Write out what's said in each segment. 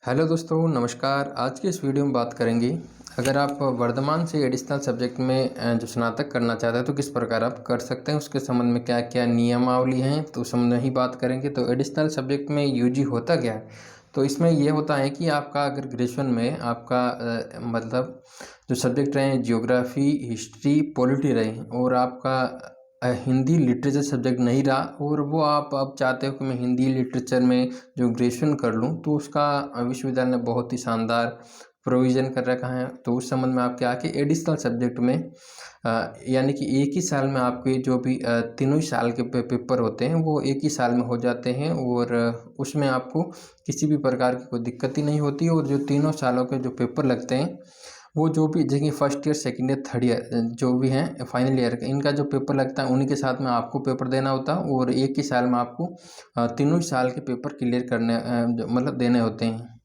Hello दोस्तों, नमस्कार। आज की इस वीडियो में बात करेंगे, अगर आप वर्तमान से एडिशनल सब्जेक्ट में जो स्नातक करना चाहते हैं तो किस प्रकार आप कर सकते हैं, उसके संबंध में क्या क्या नियमावली हैं तो उस संबंध में ही बात करेंगे। तो एडिशनल सब्जेक्ट में यूजी होता क्या है? तो इसमें ये होता है कि आपका अगर ग्रेजुएशन में आपका मतलब जो सब्जेक्ट रहे जियोग्राफी, हिस्ट्री, पॉलिटी रहे और आपका हिंदी लिटरेचर सब्जेक्ट नहीं रहा और वो आप अब चाहते हो कि मैं हिंदी लिटरेचर में जो ग्रेजुएशन कर लूँ, तो उसका विश्वविद्यालय ने बहुत ही शानदार प्रोविज़न कर रखा है। तो उस संबंध में आपके आके एडिशनल सब्जेक्ट में यानी कि एक ही साल में आपके जो भी तीनों ही साल के पेपर होते हैं वो एक ही साल में हो जाते हैं और उसमें आपको किसी भी प्रकार की कोई दिक्कत ही नहीं होती। और जो तीनों सालों के जो पेपर लगते हैं वो जो भी जैसे first year, second year, third year जो भी हैं फाइनल ईयर का, इनका जो पेपर लगता है उन्हीं के साथ में आपको पेपर देना होता है और एक ही साल में आपको तीनों ही साल के पेपर क्लियर करने मतलब देने होते हैं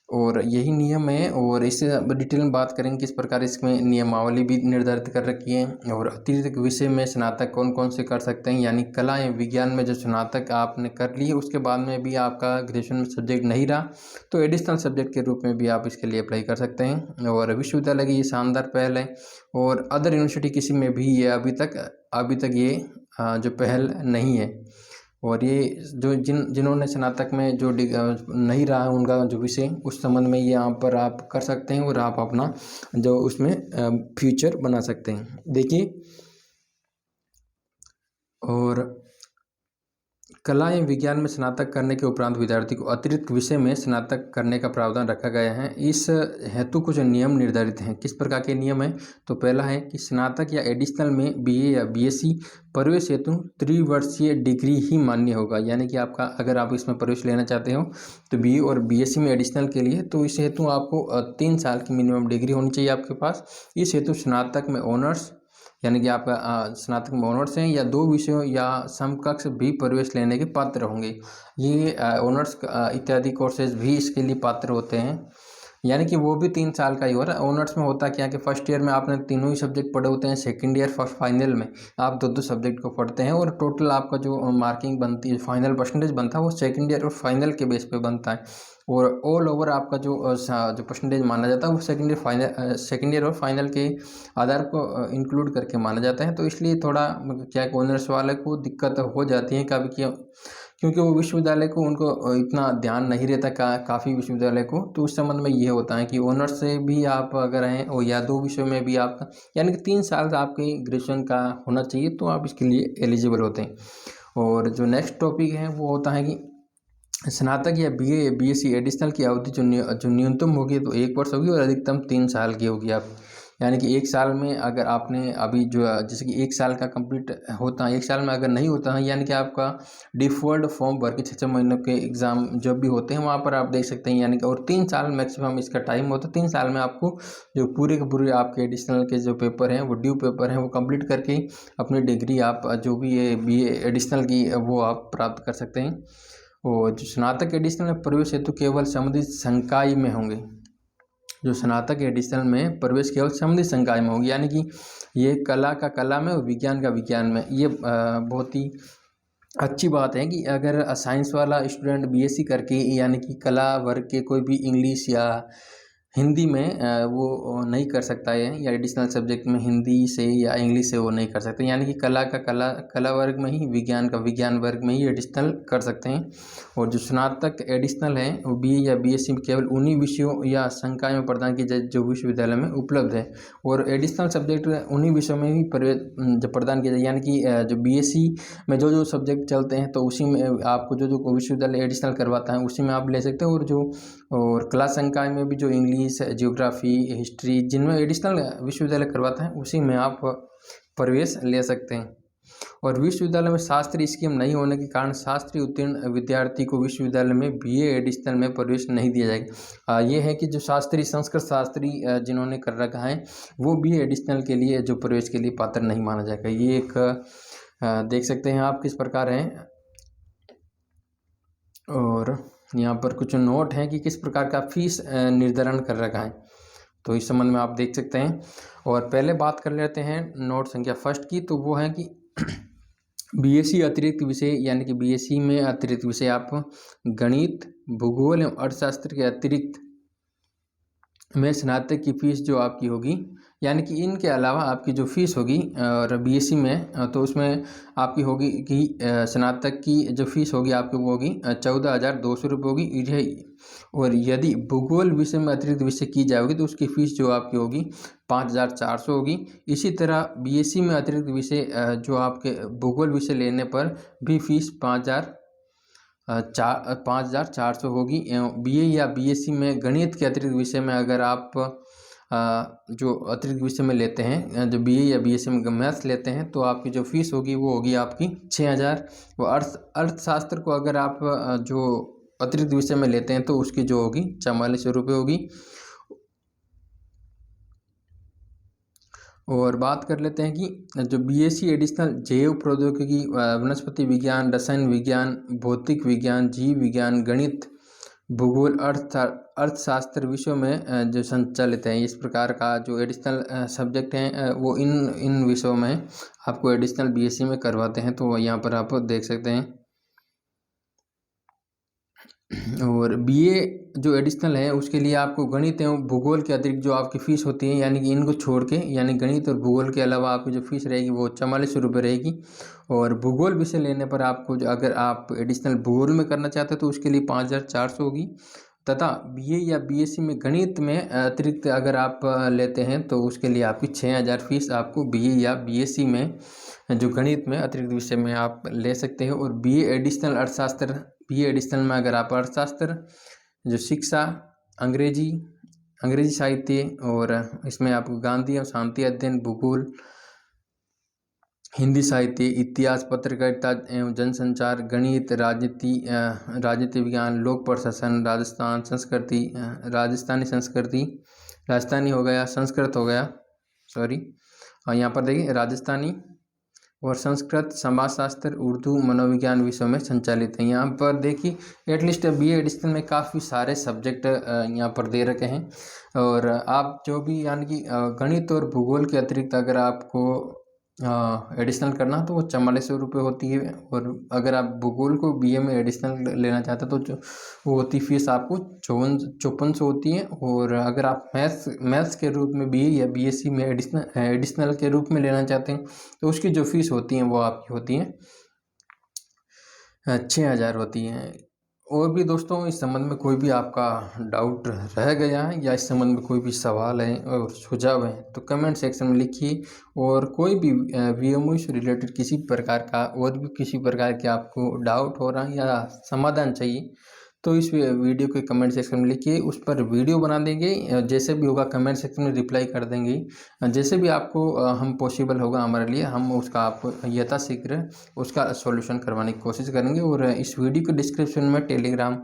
और यही नियम है। और इससे डिटेल में बात करेंगे किस प्रकार इसमें नियमावली भी निर्धारित कर रखी है और अतिरिक्त विषय में स्नातक कौन कौन से कर सकते हैं, यानी कला या विज्ञान में जो स्नातक आपने कर ली है उसके बाद में भी आपका ग्रेजुएशन में सब्जेक्ट नहीं रहा तो एडिशनल सब्जेक्ट के रूप में भी आप इसके लिए अप्लाई कर सकते हैं। और विश्वविद्यालय की ये शानदार पहल है और अदर यूनिवर्सिटी किसी में भी ये अभी तक ये जो पहल नहीं है। और ये जो जिन्होंने स्नातक में जो नहीं रहा है उनका जो विषय, उस संबंध में ये यहाँ पर आप कर सकते हैं और आप अपना जो उसमें फ्यूचर बना सकते हैं। देखिए, और कला एवं विज्ञान में स्नातक करने के उपरांत विद्यार्थी को अतिरिक्त विषय में स्नातक करने का प्रावधान रखा गया है। इस हेतु कुछ नियम निर्धारित हैं। किस प्रकार के नियम हैं? तो पहला है कि स्नातक या एडिशनल में बीए या बीएससी प्रवेश हेतु त्रिवर्षीय डिग्री ही मान्य होगा। यानी कि आपका अगर आप इसमें प्रवेश लेना चाहते हो तो बीए और बीएससी में एडिशनल के लिए, तो इस हेतु आपको 3 साल की मिनिमम डिग्री होनी चाहिए आपके पास। इस हेतु स्नातक में ऑनर्स यानी कि आपका स्नातक में ऑनर्स हैं या 2 विषयों या समकक्ष भी प्रवेश लेने के पात्र होंगे। ये ऑनर्स इत्यादि कोर्सेज भी इसके लिए पात्र होते हैं। यानी कि वो भी 3 साल का ही हो रहा है। ऑनर्स में होता क्या कि फर्स्ट ईयर में आपने तीनों ही सब्जेक्ट पढ़े होते हैं, सेकंड ईयर फर्स्ट फाइनल में आप 2-2 सब्जेक्ट को पढ़ते हैं और टोटल आपका जो मार्किंग बनती है, फाइनल परसेंटेज बनता है वो सेकंड ईयर और फाइनल के बेस पे बनता है। और ऑल ओवर आपका जो परसेंटेज माना जाता है वो सेकंड ईयर और फाइनल के आधार को इंक्लूड करके माना जाता है। तो इसलिए थोड़ा क्या ऑनर्स वाले को दिक्कत हो जाती है कभी क्योंकि वो विश्वविद्यालय को उनको इतना ध्यान नहीं रहता काफ़ी विश्वविद्यालय को। तो उस संबंध में ये होता है कि ऑनर्स से भी आप अगर हैं और या 2 विषयों में भी आपका यानी कि 3 साल आपके ग्रेजुएशन का होना चाहिए तो आप इसके लिए एलिजिबल होते हैं। और जो नेक्स्ट टॉपिक है वो होता है कि स्नातक या बीए बीएससी एडिशनल की अवधि जो न्यूनतम होगी तो 1 वर्ष होगी और अधिकतम 3 साल की होगी। आप यानी कि 1 साल में अगर आपने अभी जो जैसे कि 1 साल का कंप्लीट होता है, 1 साल में अगर नहीं होता है यानी कि आपका डिफ़ॉल्ट फॉर्म भर के 6 महीनों के एग्ज़ाम जब भी होते हैं वहाँ पर आप देख सकते हैं। यानी कि और 3 साल मैक्सिमम इसका टाइम होता है। 3 साल में आपको जो पूरे के पूरे आपके एडिशनल के जो पेपर हैं वो ड्यू पेपर हैं वो कंप्लीट करके अपनी डिग्री आप जो भी है बीए एडिशनल की वो आप प्राप्त कर सकते हैं। और जो स्नातक एडिशनल में प्रवेश हेतु केवल संबंधित संकाय में होंगे। जो स्नातक एडिशनल में प्रवेश केवल संबंधित संकाय में होगी, यानी कि ये कला का कला में और विज्ञान का विज्ञान में। ये बहुत ही अच्छी बात है कि अगर साइंस वाला स्टूडेंट बीएससी करके यानी कि कला वर्ग के कोई भी इंग्लिश या हिंदी में वो नहीं कर सकता है या एडिशनल सब्जेक्ट में हिंदी से या इंग्लिश से वो नहीं कर सकते, यानी कि कला का कला वर्ग में ही, विज्ञान का विज्ञान वर्ग में ही एडिशनल कर सकते हैं। और जो स्नातक एडिशनल है वो बीए या बीएससी में केवल उन्हीं विषयों या संकाय में प्रदान की जाए जो विश्वविद्यालय में उपलब्ध है। और एडिशनल सब्जेक्ट उन्हीं विषयों में ही जो प्रदान किया जाए, यानी कि जो बीएससी में जो सब्जेक्ट चलते हैं तो उसी में आपको जो विश्वविद्यालय एडिशनल करवाता है उसी में आप ले सकते हो। और कला संकाय में भी जो इंग्लिश, ज्योग्राफी, हिस्ट्री जिनमें एडिशनल विश्वविद्यालय करवाता है उसी में आप प्रवेश ले सकते हैं। और विश्वविद्यालय में शास्त्रीय स्कीम नहीं होने के कारण शास्त्रीय उत्तीर्ण विद्यार्थी को विश्वविद्यालय में बीए एडिशनल में प्रवेश नहीं दिया जाएगा। ये है कि जो शास्त्री, संस्कृत शास्त्री जिन्होंने कर रखा है वो बीए एडिशनल के लिए जो प्रवेश के लिए पात्र नहीं माना जाएगा। ये एक देख सकते हैं आप किस प्रकार है। और यहाँ पर कुछ नोट हैं कि किस प्रकार का फीस निर्धारण कर रखा है, तो इस संबंध में आप देख सकते हैं। और पहले बात कर लेते हैं नोट संख्या फर्स्ट की, तो वो है कि बीएससी अतिरिक्त विषय यानी कि बीएससी में अतिरिक्त विषय आप गणित, भूगोल एवं अर्थशास्त्र के अतिरिक्त में स्नातक की फ़ीस जो आपकी होगी, यानी कि इनके अलावा आपकी जो फ़ीस होगी और बीएससी में तो उसमें आपकी होगी कि स्नातक की जो फ़ीस होगी आपकी वो होगी 14,200 रुपये होगी। और यदि भूगोल विषय में अतिरिक्त विषय की जाएगी तो उसकी फ़ीस जो आपकी होगी 5,400 होगी। इसी तरह बीएससी में अतिरिक्त विषय जो आपके भूगोल विषय लेने पर भी फ़ीस 5,400 होगी। बीए या बीएससी में गणित के अतिरिक्त विषय में अगर आप जो अतिरिक्त विषय में लेते हैं, जो बीए या बीएससी में मैथ्स लेते हैं, तो आपकी जो फीस होगी वो होगी आपकी 6,000। वो अर्थशास्त्र को अगर आप जो अतिरिक्त विषय में लेते हैं तो उसकी जो होगी 4400 रुपये होगी। और बात कर लेते हैं कि जो बीएससी एडिशनल जैव प्रौद्योगिकी, वनस्पति विज्ञान, रसायन विज्ञान, भौतिक विज्ञान, जीव विज्ञान, गणित, भूगोल, अर्थशास्त्र विषयों में जो संचालित है, इस प्रकार का जो एडिशनल सब्जेक्ट हैं वो इन विषयों में आपको एडिशनल बीएससी में करवाते हैं। तो यहाँ पर आप देख सकते हैं। और बीए जो एडिशनल है उसके लिए आपको गणित एवं भूगोल के अतिरिक्त जो आपकी फ़ीस होती है, यानी कि इनको छोड़ के, यानी गणित और भूगोल के अलावा आपकी जो फीस रहेगी वो 4400 रुपये रहेगी। और भूगोल विषय लेने पर आपको जो अगर आप एडिशनल भूगोल में करना चाहते हो तो उसके लिए 5,400 होगी। तथा बीए या बीएससी में गणित में अतिरिक्त अगर आप लेते हैं तो उसके लिए आपकी 6,000 फीस आपको बीए या बीएससी में जो गणित में अतिरिक्त विषय में आप ले सकते हो। और बीए एडिशनल अर्थशास्त्र, बीए एडिशनल में अगर आप अर्थशास्त्र, जो शिक्षा, अंग्रेजी साहित्य, और इसमें आपको गांधी और शांति अध्ययन, भूगोल, हिंदी साहित्य, इतिहास, पत्रकारिता एवं जनसंचार, गणित, राजनीति विज्ञान, लोक प्रशासन, राजस्थानी हो गया, संस्कृत हो गया, और यहाँ पर देखिए राजस्थानी और संस्कृत, समाजशास्त्र, उर्दू, मनोविज्ञान विषयों में संचालित है। यहाँ पर देखिए एटलीस्ट बीए एडिशनल में काफ़ी सारे सब्जेक्ट यहाँ पर दे रखे हैं। और आप जो भी यानी कि गणित और भूगोल के अतिरिक्त अगर आपको एडिशनल करना तो वो 4400 रुपये होती है। और अगर आप भूगोल को बीए में एडिशनल लेना चाहते हैं तो वो होती फीस आपको 5400 होती है। और अगर आप मैथ्स के रूप में बीए या बीएससी में एडिशनल के रूप में लेना चाहते हैं तो उसकी जो फीस होती है वो आपकी होती है 6,000 होती है। और भी दोस्तों इस संबंध में कोई भी आपका डाउट रह गया है या इस संबंध में कोई भी सवाल है और सुझाव है तो कमेंट सेक्शन में लिखिए। और कोई भी वीएमओ से रिलेटेड किसी प्रकार का और भी किसी प्रकार के आपको डाउट हो रहा है या समाधान चाहिए तो इस वीडियो के कमेंट सेक्शन में लिखिए, उस पर वीडियो बना देंगे। जैसे भी होगा कमेंट सेक्शन में रिप्लाई कर देंगे। जैसे भी आपको हम पॉसिबल होगा हमारे लिए, हम उसका आपको यथाशीघ्र उसका सॉल्यूशन करवाने की कोशिश करेंगे। और इस वीडियो के डिस्क्रिप्शन में टेलीग्राम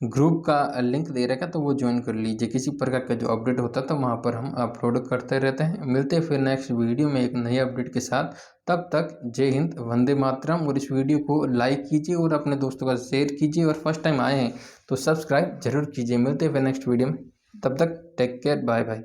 ग्रुप का लिंक दे रखा तो वो ज्वाइन कर लीजिए। किसी प्रकार का जो अपडेट होता है तो वहाँ पर हम अपलोड करते रहते हैं। मिलते हैं फिर नेक्स्ट वीडियो में एक नए अपडेट के साथ। तब तक जय हिंद, वंदे मातरम। और इस वीडियो को लाइक कीजिए और अपने दोस्तों का शेयर कीजिए। और फर्स्ट टाइम आए हैं तो सब्सक्राइब जरूर कीजिए। मिलते हैं फिर नेक्स्ट वीडियो में, तब तक टेक केयर, बाय बाय।